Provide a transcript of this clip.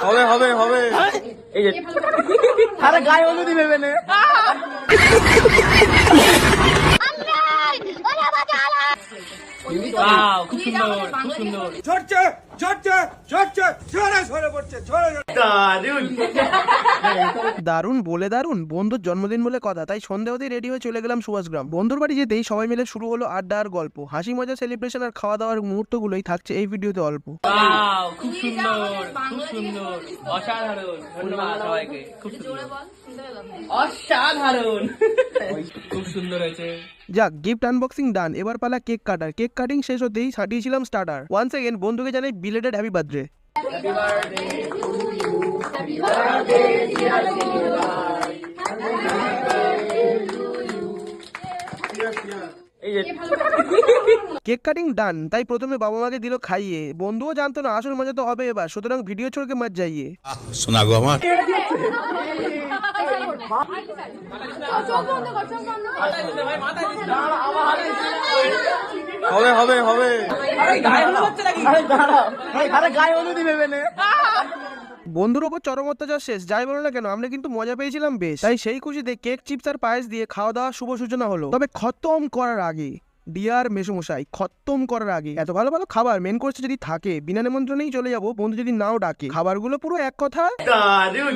হবে হবে হবে এই যে আরে গায়ে হলুদই ভেবে নে। খুব সুন্দর খুব সুন্দর। ঝরছে ঝরছে ঝরছে ঝরে ঝরে পড়ছে ঝরে দারুন দারুণ বলে দারুণ। বন্ধুর জন্মদিন বলে কথা, তাই সন্ধে হতেই রেডি হয়ে চলে গেলাম সুভাষগ্রাম। বন্ধুর বাড়ি যেতেই সবাই মিলে শুরু হলো আড্ডা আর গল্প, হাসি মজা, সেলিব্রেশন আর খাওয়া দাওয়ার মুহূর্তগুলোই থাকছে এই ভিডিওতে অল্প। খুব সুন্দর খুব সুন্দর অসাধারণ। ধন্যবাদ সবাইকে। খুব সুন্দর অসাধারণ খুব সুন্দর হয়েছে। যাক, গিফট আনবক্সিং ডান, এবার পালা কেক কাটার। কেক কাটিং শেষ হতেই ছাটিয়েছিলাম স্টার্টার। ওয়ান্স এগেন বন্ধুকে জানাই বিলেটেড হ্যাপি বার্থডে। এই যে কেক কাটিং ডান, তাই প্রথমে বাবা মাকে দিল খাইয়ে। বন্ধুও জানতো না আসল মজা তো হবে এবার, সুতরাং ভিডিও ছোড়কে মত যাইয়ে। শোনা গো আমার হবে হবে হবে আরে গায়ে হলুদই ভেবে নে। বন্ধুর ওপর চরম অত্যাচার শেষ, যাই বলো না কেন আমরা কিন্তু মজা পেয়েছিলাম বেশ। তাই সেই খুশিতে কেক, চিপস আর পায়েস দিয়ে খাওয়া দাওয়া শুভ সূচনা হলো। তবে খতম করার আগে ডিয়ার মেসোমশাই, খতম করার আগে এত ভালো ভালো খাবার মেন কোর্সে যদি থাকে, বিনা নিমন্ত্রণেই চলে যাবো, বন্ধু যদি নাও ডাকে। খাবারগুলো পুরো এক কথা দারুন